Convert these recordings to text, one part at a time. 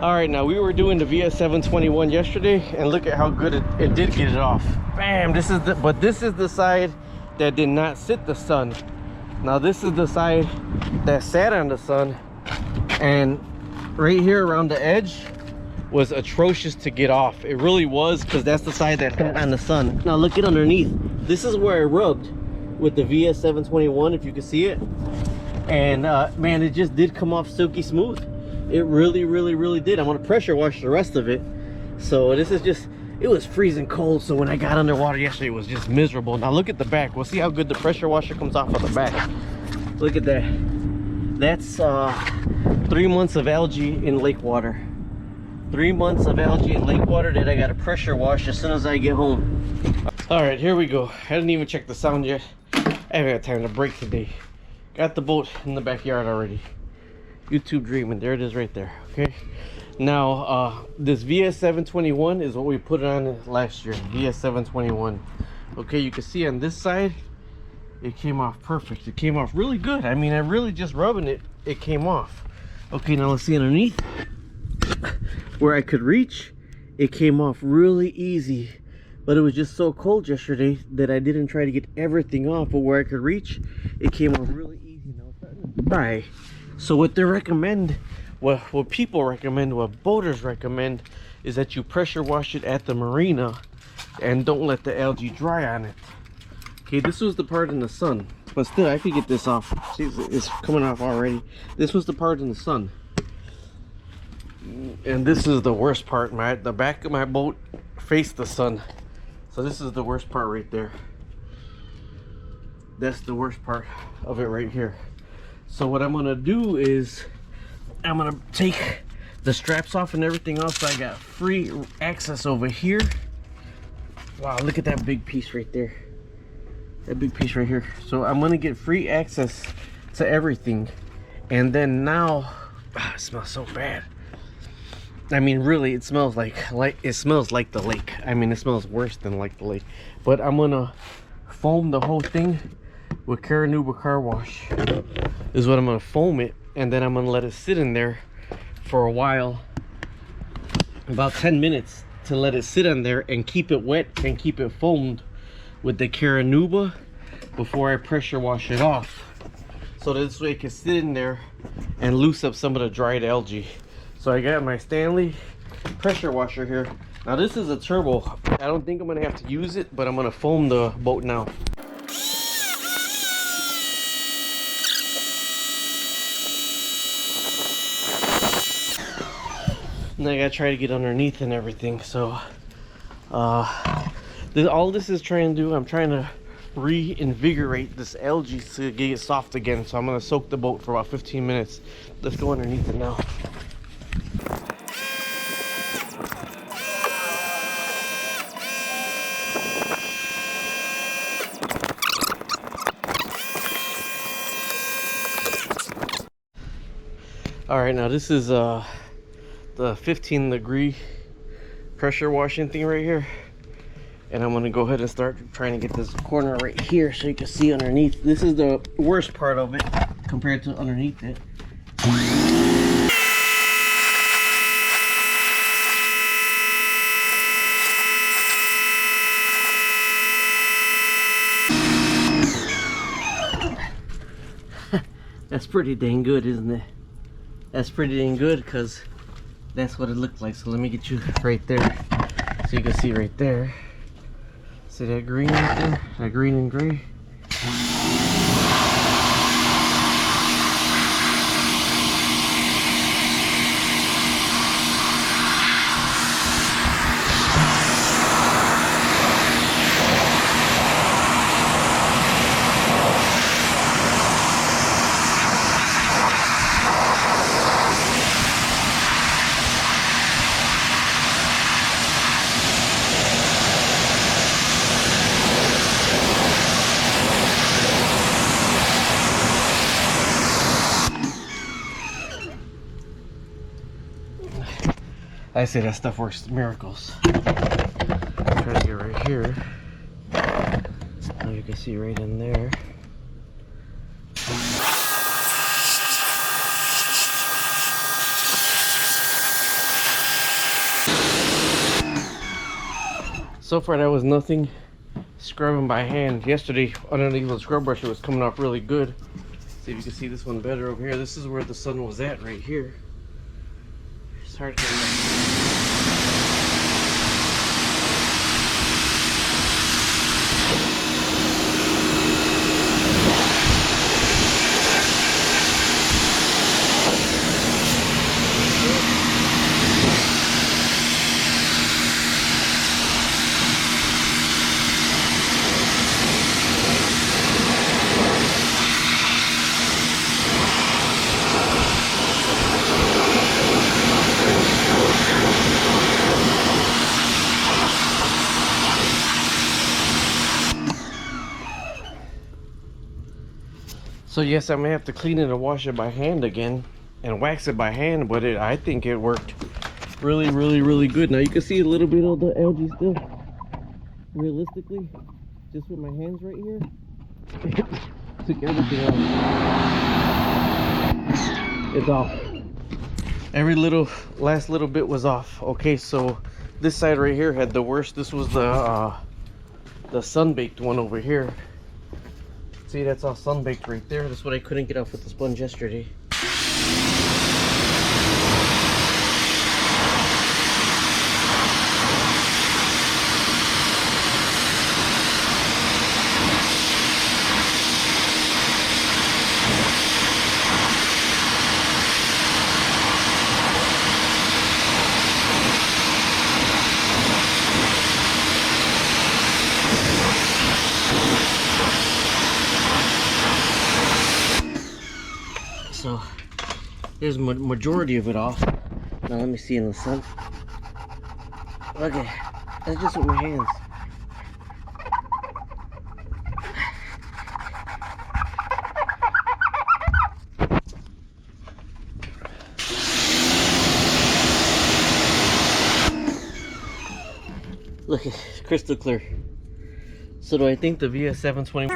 All right, now we were doing the VS721 yesterday, and look at how good it did get it off. Bam! This is the side that did not sit the sun. Now this is the side that sat on the sun, and right here around the edge was atrocious to get off. It really was, because that's the side that sat on the sun. Now look at underneath. This is where I rubbed with the VS721, if you can see it. And man, it just did come off silky smooth. It really did. I'm gonna pressure wash the rest of it. So this is just, it was freezing cold, so when I got underwater yesterday it was just miserable. Now look at the back. We'll see how good the pressure washer comes off of the back. Look at that. That's 3 months of algae in lake water. 3 months of algae in lake water that I got to pressure wash as soon as I get home. All right, here we go. I didn't even check the sound yet. I haven't got time to break today. Got the boat in the backyard already. YouTube dreaming. There it is right there. Okay, now this VS721 is what we put on last year. VS721. Okay, you can see on this side it came off perfect. It came off really good. I mean, I'm really just rubbing it, it came off. Okay, now let's see underneath where I could reach. It came off really easy, but it was just so cold yesterday that I didn't try to get everything off. But where I could reach, it came off really easy. Now it's starting to dry. So what they recommend, what people recommend, what boaters recommend, is that you pressure wash it at the marina and don't let the algae dry on it. Okay, this was the part in the sun, but still I could get this off. See, it's coming off already. This was the part in the sun, and this is the worst part. The back of my boat faced the sun, so this is the worst part right there. That's the worst part of it right here. So what I'm gonna do is I'm gonna take the straps off and everything else, so I got free access over here. Wow, look at that big piece right there. That big piece right here. So I'm gonna get free access to everything. And then now, it smells so bad. I mean, really, it smells like it smells like the lake. I mean, it smells worse than like the lake. But I'm gonna foam the whole thing with Caranuba car wash. Is what I'm gonna foam it, and then I'm gonna let it sit in there for a while, about 10 minutes, to let it sit in there and keep it wet and keep it foamed with the Caranuba before I pressure wash it off, so this way it can sit in there and loose up some of the dried algae. So I got my Stanley pressure washer here. Now this is a turbo. I don't think I'm gonna have to use it, but I'm gonna foam the boat now. And I gotta try to get underneath and everything. So all this is trying to do, I'm trying to reinvigorate this algae to get it soft again. So I'm gonna soak the boat for about 15 minutes. Let's go underneath it now. All right, now this is the 15-degree pressure washing thing right here, and I'm gonna go ahead and start trying to get this corner right here so you can see underneath. This is the worst part of it compared to underneath it. That's pretty dang good, isn't it? That's pretty dang good, because that's what it looked like. So let me get you right there so you can see right there. See that green right there? That green and gray? I say that stuff works miracles. Try to get right here. Now you can see right in there. So far that was nothing. Scrubbing by hand. Yesterday underneath the scrub brush it was coming off really good. See if you can see this one better over here. This is where the sun was at right here. It's hard to So yes, I may have to clean it and wash it by hand again and wax it by hand, but I think it worked really good. Now you can see a little bit of the algae still. Realistically, just with my hands right here, took everything off. It's off. Every last little bit was off. Okay, so this side right here had the worst. This was the sun-baked one over here. See, that's all sun-baked right there. That's what I couldn't get off with the sponge yesterday. So there's majority of it off. Now let me see in the sun. Okay, that's just with my hands. Look, it's crystal clear. So do I think the VS720?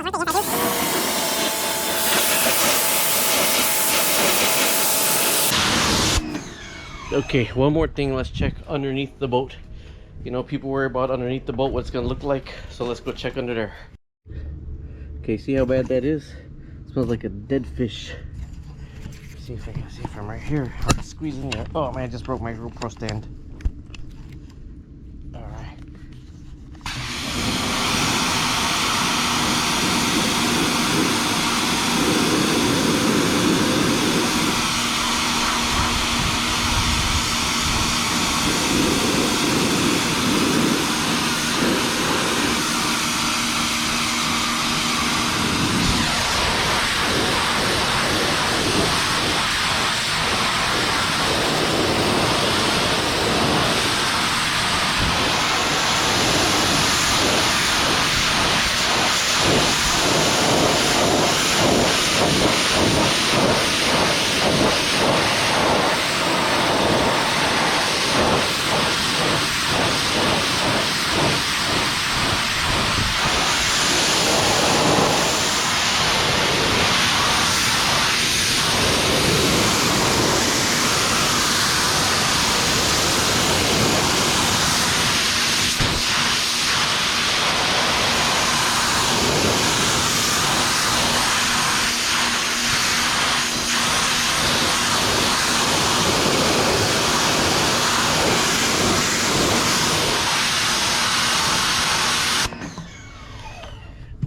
Okay, one more thing, let's check underneath the boat. You know, people worry about underneath the boat what it's gonna look like, so let's go check under there. Okay, see how bad that is? It smells like a dead fish. Let's see if I can see from right here. Hard to squeeze in there. Oh man, I just broke my GoPro stand. Alright.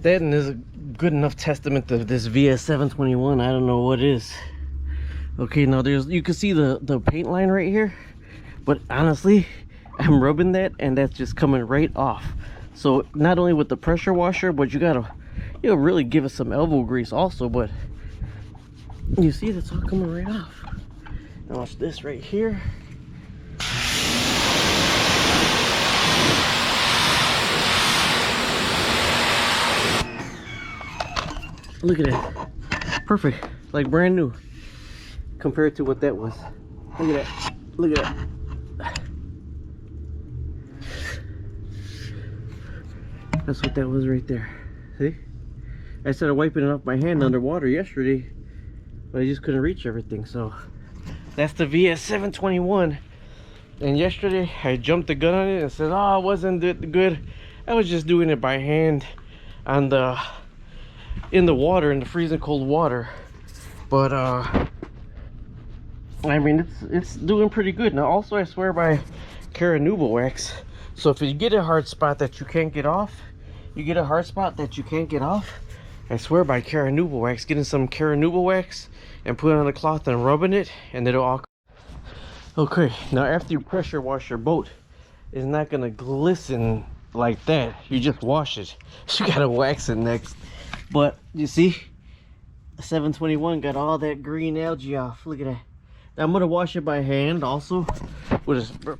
That is a good enough testament to this VS721. I don't know what is. Okay, now you can see the paint line right here, but honestly I'm rubbing that and that's just coming right off. So not only with the pressure washer, but you gotta really give it some elbow grease also. But you see that's all coming right off. Now watch this right here. Look at it, perfect, like brand new compared to what that was. Look at that, look at that. That's what that was right there. See, I started wiping it off my hand underwater yesterday, but I just couldn't reach everything. So that's the VS721. And yesterday I jumped the gun on it and said, oh, it wasn't that good. I was just doing it by hand on the in the water, in the freezing cold water. But I mean, it's doing pretty good. Now also I swear by Caranuba wax. So if you get a hard spot that you can't get off, I swear by Caranuba wax, getting some Caranuba wax and putting it on the cloth and rubbing it, and it'll all. Okay, now after you pressure wash your boat, it's not gonna glisten like that. You just wash it. You gotta wax it next. But you see, 721 got all that green algae off. Look at that. Now I'm gonna wash it by hand also,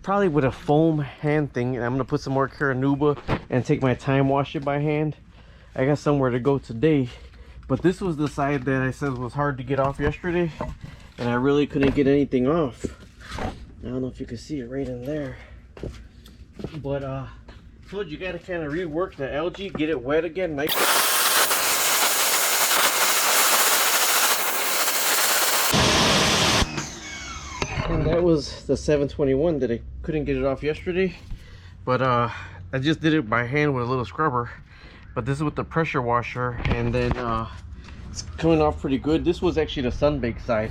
probably with a foam hand thing. And I'm gonna put some more Caranuba and take my time, wash it by hand. I got somewhere to go today, but this was the side that I said was hard to get off yesterday, and I really couldn't get anything off. I don't know if you can see it right in there, but I told you gotta kind of rework the algae, get it wet again, nice. And that was the 721 that I couldn't get it off yesterday, but I just did it by hand with a little scrubber. But this is with the pressure washer, and then it's coming off pretty good. This was actually the sun-baked side.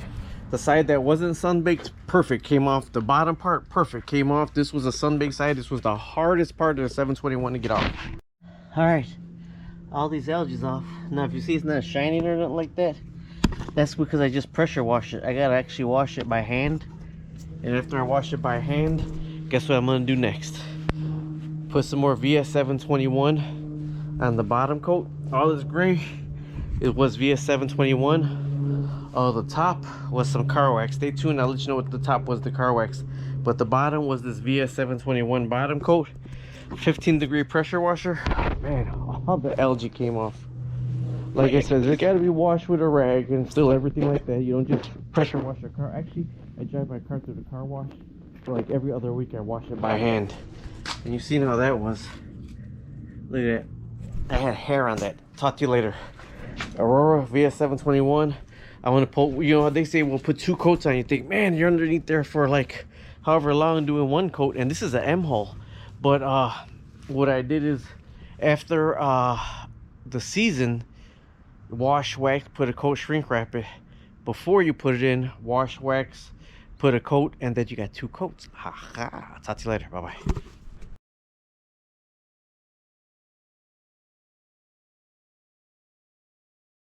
The side that wasn't sun-baked, perfect, came off. The bottom part, perfect, came off. This was a sun-baked side. This was the hardest part of the 721 to get off. All right, all these algae off. Now if you see it's not shining or nothing like that, that's because I just pressure washed it. I gotta actually wash it by hand. And after I wash it by hand, guess what I'm gonna do next? Put some more VS 721 on the bottom coat. All this gray, it was VS 721. The top was some car wax. Stay tuned, I'll let you know what the top was, the car wax. But the bottom was this VS 721 bottom coat. 15-degree pressure washer. Man, all the algae came off. Like I said, it gotta be washed with a rag and still everything like that. You don't just pressure wash your car. Actually, I drive my car through the car wash. For like every other week I wash it by hand. And you've seen how that was. Look at that. I had hair on that. Talk to you later. Aurora VS 721. I want to put, you know, they say we'll put 2 coats on. You think, man, you're underneath there for like however long doing 1 coat, and this is an M hole. But what I did is after the season, wash, wax, put a coat, shrink wrap it. Before you put it in, wash, wax, put a coat, and then you got 2 coats. Ha ha. Talk to you later. Bye bye.